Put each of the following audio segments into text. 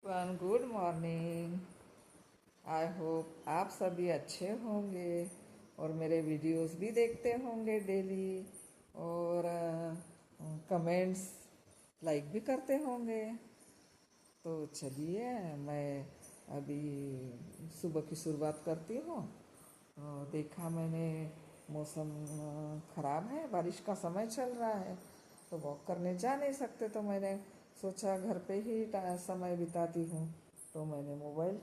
Good morning. I hope आप सभी अच्छे होंगे और मेरे वीडियोस भी देखते होंगे डेली और कमेंट्स लाइक भी करते होंगे। तो चलिए मैं अभी सुबह की शुरुआत करती हूँ। देखा मैंने मौसम ख़राब है, बारिश का समय चल रहा है तो वॉक करने जा नहीं सकते, तो मैंने सोचा घर पे ही समय बिताती हूँ। तो मैंने मोबाइल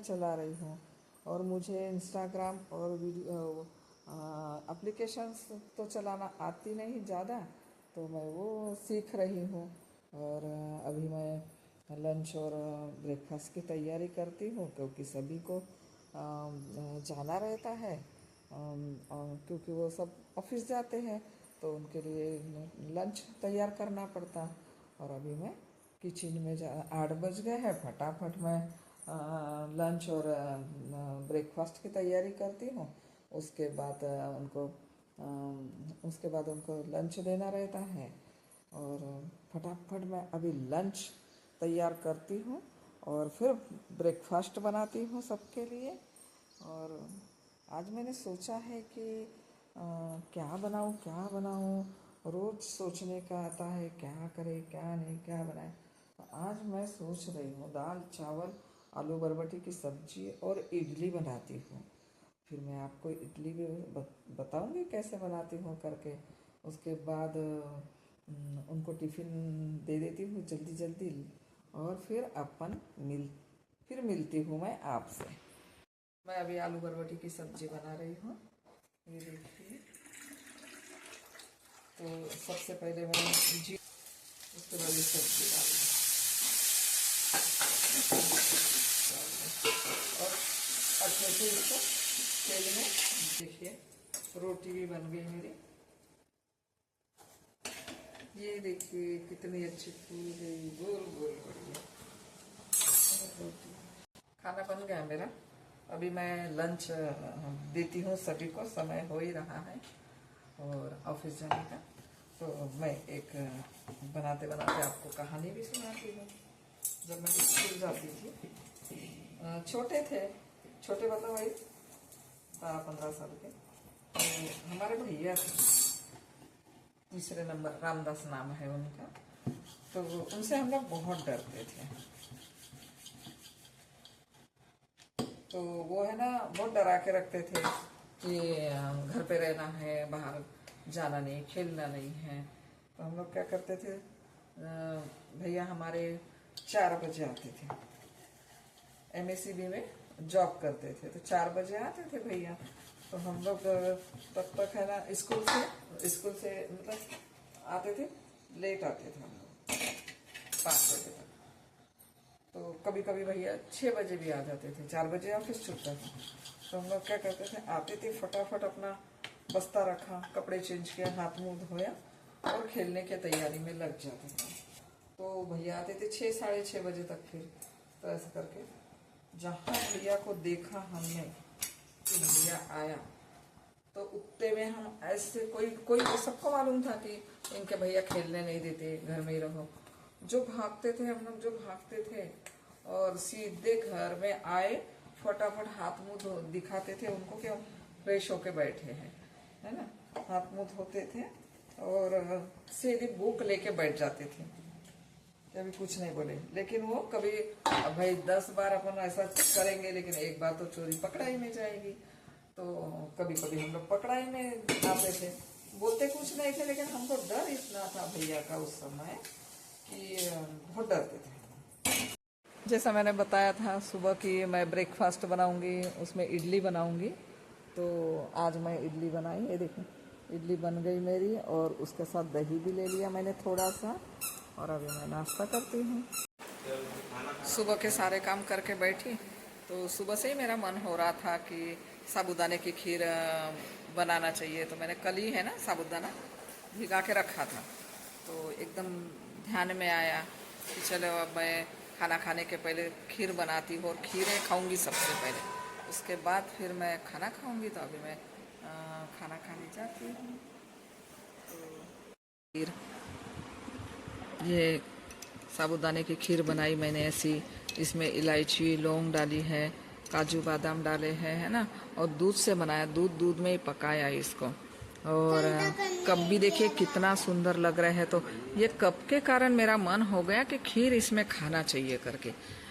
चला रही हूँ और मुझे इंस्टाग्राम और वीडियो एप्लीकेशंस तो चलाना आती नहीं ज़्यादा, तो मैं वो सीख रही हूँ। और अभी मैं लंच और ब्रेकफास्ट की तैयारी करती हूँ क्योंकि सभी को जाना रहता है, क्योंकि वो सब ऑफिस जाते हैं तो उनके लिए लंच तैयार करना पड़ता। और अभी मैं किचन में 8 बज गए हैं, फटाफट मैं लंच और ब्रेकफास्ट की तैयारी करती हूँ। उसके बाद उनको लंच देना रहता है और फटाफट मैं अभी लंच तैयार करती हूँ और फिर ब्रेकफास्ट बनाती हूँ सबके लिए। और आज मैंने सोचा है कि क्या बनाऊँ। रोज़ सोचने का आता है क्या करे क्या नहीं क्या बनाए। तो आज मैं सोच रही हूँ दाल चावल आलू बरबटी की सब्जी और इडली बनाती हूँ। फिर मैं आपको इडली भी बताऊँगी कैसे बनाती हूँ करके। उसके बाद उनको टिफ़िन दे देती हूँ जल्दी जल्दी और फिर मिलती हूँ मैं आपसे। मैं अभी आलू बरबटी की सब्जी बना रही हूँ, ये देखिए। तो सबसे पहले मैं उसके बाद ये सब्जी डाली और अच्छे से इसको तेल में, देखिए रोटी भी बन गई मेरी। ये देखिए कितनी अच्छी फूल गई, गोल गोल बढ़िया रोटी। खाना बन गया मेरा। अभी मैं लंच देती हूँ सभी को, समय हो ही रहा है और ऑफिस जाने का। तो मैं एक बनाते बनाते आपको कहानी भी सुनाती हूँ। जब मैं स्कूल जाती थी, छोटे मतलब वही 12-15 साल के, तो हमारे भैया थे, तीसरे नंबर, रामदास नाम है उनका। तो उनसे हम लोग बहुत डरते थे। तो वो है ना बहुत डरा के रखते थे कि घर पे रहना है, बाहर जाना नहीं, खेलना नहीं है। तो हम लोग क्या करते थे, भैया हमारे 4 बजे आते थे, एमएससीबी में जॉब करते थे, तो 4 बजे आते थे भैया। तो हम लोग तब तक है ना स्कूल से मतलब आते थे, लेट आते थे हम लोग 5 बजे तक। तो कभी कभी भैया 6 बजे भी आ जाते थे, 4 बजे ऑफिस छूटता था। तो हम लोग क्या करते थे, आते थे फटाफट अपना बस्ता रखा, कपड़े चेंज किया, हाथ मुंह धोया और खेलने की तैयारी में लग जाते थे। तो भैया आते थे 6-6:30 बजे तक। फिर तो ऐसा करके जहाँ भैया को देखा हमने कि भैया आया, तो उतने में हम ऐसे कोई कोई सबको मालूम था कि इनके भैया खेलने नहीं देते, घर में ही रहो। जो भागते थे हम लोग, जो भागते थे और सीधे घर में आए, फटाफट हाथ मुंह दिखाते थे उनको कि हम फ्रेश होके बैठे हैं, है ना। हाथ मुंह धोते थे और सीधे बुक लेके बैठ जाते थे, कभी कुछ नहीं बोले। लेकिन वो कभी भाई 10 बार अपन ऐसा करेंगे, लेकिन एक बार तो चोरी पकड़ाई में जाएगी। तो कभी कभी हम लोग पकड़ाई में आते थे, बोलते कुछ नहीं थे, लेकिन हमको डर इतना था भैया का उस समय कि बहुत डरते थे। जैसा मैंने बताया था सुबह की मैं ब्रेकफास्ट बनाऊंगी, उसमें इडली बनाऊंगी। तो आज मैं इडली बनाई, ये देखो इडली बन गई मेरी और उसके साथ दही भी ले लिया मैंने थोड़ा सा। और अभी मैं नाश्ता करती हूँ। सुबह के सारे काम करके बैठी तो सुबह से ही मेरा मन हो रहा था कि साबूदाने की खीर बनाना चाहिए। तो मैंने कल ही है ना साबूदाना भिगा के रखा था, तो एकदम ध्यान में आया कि चलो अब मैं खाना खाने के पहले खीर बनाती हूँ और खीरें खाऊंगी सबसे पहले, उसके बाद फिर मैं खाना खाऊंगी। तो अभी मैं खाना खाने जाती हूँ। तो खीर, ये साबूदाने की खीर बनाई मैंने ऐसी। इसमें इलायची लौंग डाली है, काजू बादाम डाले हैं, है ना। और दूध से बनाया, दूध में ही पकाया इसको। और कप भी देखिए कितना सुंदर लग रहा है। तो ये कप के कारण मेरा मन हो गया कि खीर इसमें खाना चाहिए करके,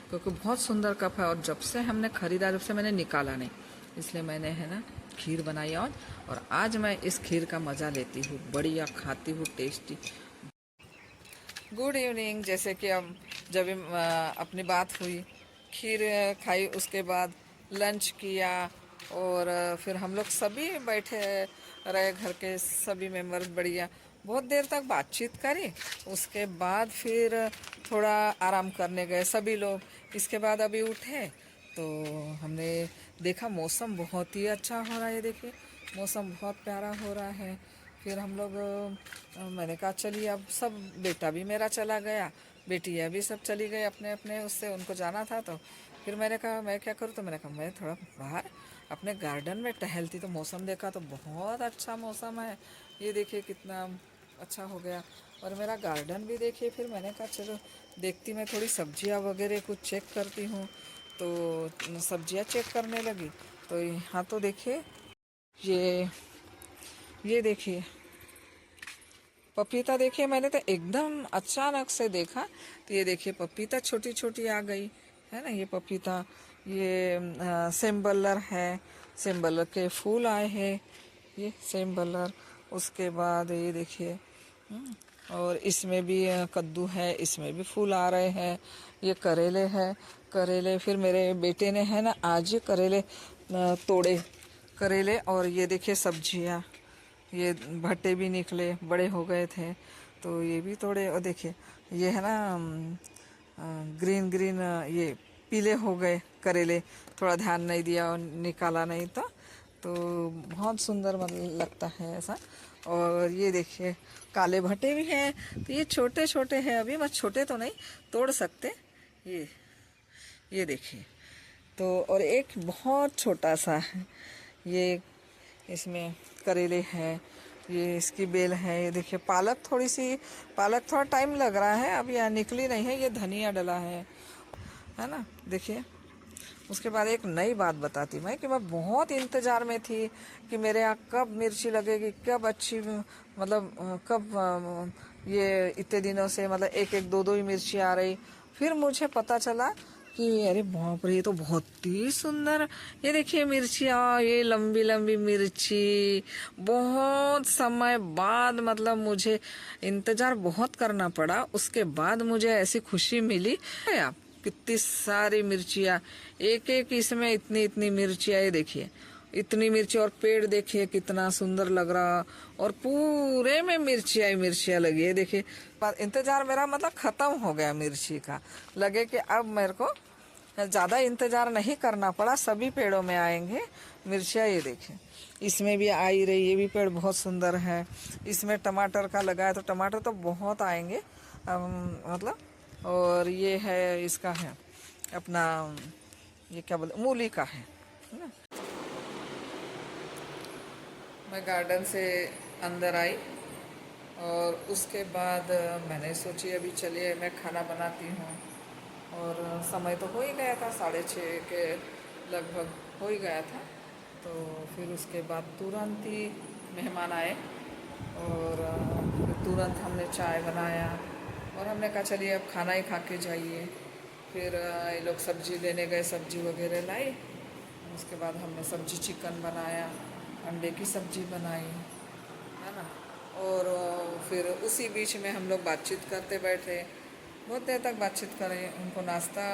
क्योंकि बहुत सुंदर कप है। और जब से हमने खरीदा, जब से मैंने निकाला नहीं, इसलिए मैंने है ना खीर बनाई। और आज मैं इस खीर का मज़ा लेती हूँ, बढ़िया खाती हूँ, टेस्टी। Good evening. जैसे कि अब जब अपनी बात हुई, खीर खाई, उसके बाद लंच किया, और फिर हम लोग सभी बैठे रहे, घर के सभी मेंबर्स, बढ़िया बहुत देर तक बातचीत करी। उसके बाद फिर थोड़ा आराम करने गए सभी लोग। इसके बाद अभी उठे तो हमने देखा मौसम बहुत ही अच्छा हो रहा है। देखिए मौसम बहुत प्यारा हो रहा है। फिर हम लोग मैंने कहा चलिए अब सब, बेटा भी मेरा चला गया, बेटियाँ भी सब चली गई अपने अपने, उससे उनको जाना था। तो फिर मैंने कहा मैं क्या करूँ, तो मैंने कहा मैं थोड़ा बाहर अपने गार्डन में टहलती। तो मौसम देखा तो बहुत अच्छा मौसम है, ये देखिए कितना अच्छा हो गया। और मेरा गार्डन भी देखिए। फिर मैंने कहा चलो देखती, मैं थोड़ी सब्जियां वगैरह कुछ चेक करती हूँ। तो सब्जियां चेक करने लगी तो यहाँ तो देखिए ये देखिए पपीता। देखिए मैंने तो एकदम अचानक से देखा, तो ये देखिए पपीता छोटी छोटी आ गई है ना। ये पपीता, ये सेमबल्लर है, सेमबल्लर के फूल आए हैं, ये सेमबल्लर। उसके बाद ये देखिए और इसमें भी कद्दू है, इसमें भी फूल आ रहे हैं। ये करेले हैं, करेले फिर मेरे बेटे ने है ना आज ये करेले तोड़े, करेले। और ये देखिए सब्जियां, ये भट्टे भी निकले, बड़े हो गए थे तो ये भी तोड़े। और देखिए ये है ना ग्रीन ग्रीन, ये पीले हो गए करेले, थोड़ा ध्यान नहीं दिया और निकाला नहीं तो बहुत सुंदर मतलब लगता है ऐसा। और ये देखिए काले भट्टे भी हैं, तो ये छोटे छोटे हैं, अभी मत छोटे तो नहीं तोड़ सकते। ये देखिए तो, और एक बहुत छोटा सा है, ये इसमें करेले हैं, ये इसकी बेल है। ये देखिए पालक, थोड़ी सी पालक, थोड़ा टाइम लग रहा है, अभी यहाँ निकली नहीं है। ये धनिया डला है ना। देखिए उसके बाद एक नई बात बताती मैं, कि मैं बहुत इंतज़ार में थी कि मेरे यहाँ कब मिर्ची लगेगी, कब अच्छी मतलब कब ये इतने दिनों से मतलब एक एक दो दो ही मिर्ची आ रही। फिर मुझे पता चला कि अरे बाप रे, ये तो बहुत ही सुंदर, ये देखिए मिर्चियाँ, ये लंबी लंबी मिर्ची। बहुत समय बाद मतलब मुझे इंतज़ार बहुत करना पड़ा, उसके बाद मुझे ऐसी खुशी मिली। आप कितनी सारी मिर्चियाँ, एक एक इसमें इतनी इतनी मिर्चियाँ, ये देखिए इतनी मिर्ची। और पेड़ देखिए कितना सुंदर लग रहा, और पूरे में मिर्चियाँ ही मिर्चियाँ लगी है। देखिए इंतजार मेरा मतलब खत्म हो गया मिर्ची का। लगे कि अब मेरे को ज़्यादा इंतजार नहीं करना पड़ा, सभी पेड़ों में आएंगे मिर्चियाँ। ये देखिए इसमें भी आ ही रही, ये भी पेड़ बहुत सुंदर है। इसमें टमाटर का लगा है, तो टमाटर तो बहुत आएंगे मतलब। और ये है, इसका है अपना, ये क्या बोलते, मूली का है ना। मैं गार्डन से अंदर आई और उसके बाद मैंने सोची अभी चलिए मैं खाना बनाती हूँ। और समय तो हो ही गया था, 6:30 के लगभग हो ही गया था। तो फिर उसके बाद तुरंत ही मेहमान आए, और फिर तुरंत हमने चाय बनाया, और हमने कहा चलिए अब खाना ही खा के जाइए। फिर ये लोग सब्जी लेने गए, सब्जी वगैरह लाई। उसके बाद हमने सब्जी चिकन बनाया, अंडे की सब्जी बनाई, है ना। और फिर उसी बीच में हम लोग बातचीत करते बैठे, बहुत देर तक बातचीत करें। उनको नाश्ता,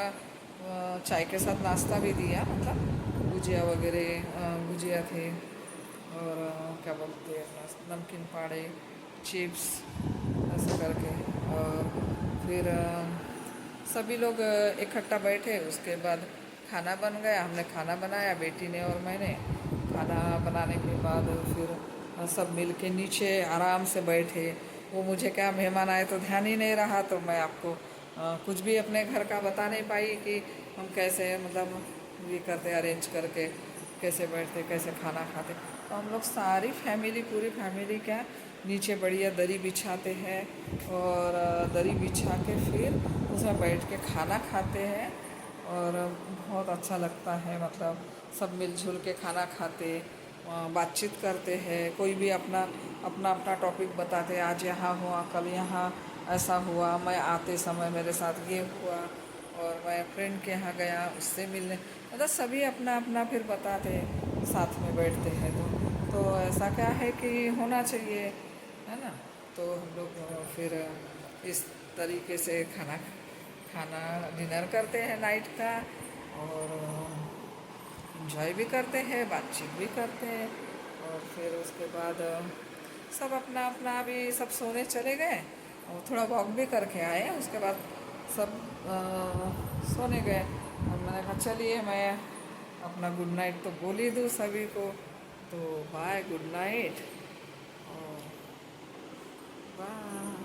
चाय के साथ नाश्ता भी दिया, मतलब गुजिया वगैरह, गुजिया थे, और क्या बोलते हैं नमकीन पाड़े, चिप्स, ऐसा करके। और फिर सभी लोग इकट्ठा बैठे। उसके बाद खाना बन गया, हमने खाना बनाया, बेटी ने और मैंने। खाना बनाने के बाद फिर सब मिल के नीचे आराम से बैठे। वो मुझे क्या, मेहमान आए तो ध्यान ही नहीं रहा, तो मैं आपको कुछ भी अपने घर का बता नहीं पाई कि हम कैसे मतलब ये करते, अरेंज करके कैसे बैठते, कैसे खाना खाते। तो हम लोग सारी फैमिली, पूरी फैमिली क्या नीचे बढ़िया दरी बिछाते हैं, और दरी बिछा के फिर उसमें बैठ के खाना खाते हैं और बहुत अच्छा लगता है। मतलब सब मिलजुल के खाना खाते, बातचीत करते हैं, कोई भी अपना अपना अपना टॉपिक बताते हैं, आज यहाँ हुआ, कल यहाँ ऐसा हुआ, मैं आते समय मेरे साथ ये हुआ, और मैं फ्रेंड के यहाँ गया उससे मिलने, मतलब सभी अपना अपना फिर बताते हैं, साथ में बैठते हैं। तो ऐसा क्या है कि होना चाहिए, है ना। तो हम लोग फिर इस तरीके से खाना खाना डिनर करते हैं नाइट का, और इंजॉय भी करते हैं, बातचीत भी करते हैं। और फिर उसके बाद सब अपना अपना भी सब सोने चले गए, और थोड़ा वॉक भी करके आए। उसके बाद सब सोने गए, और मैंने कहा चलिए मैं अपना गुड नाइट तो बोल ही दूँ सभी को। तो बाय, गुड नाइट, और बाय।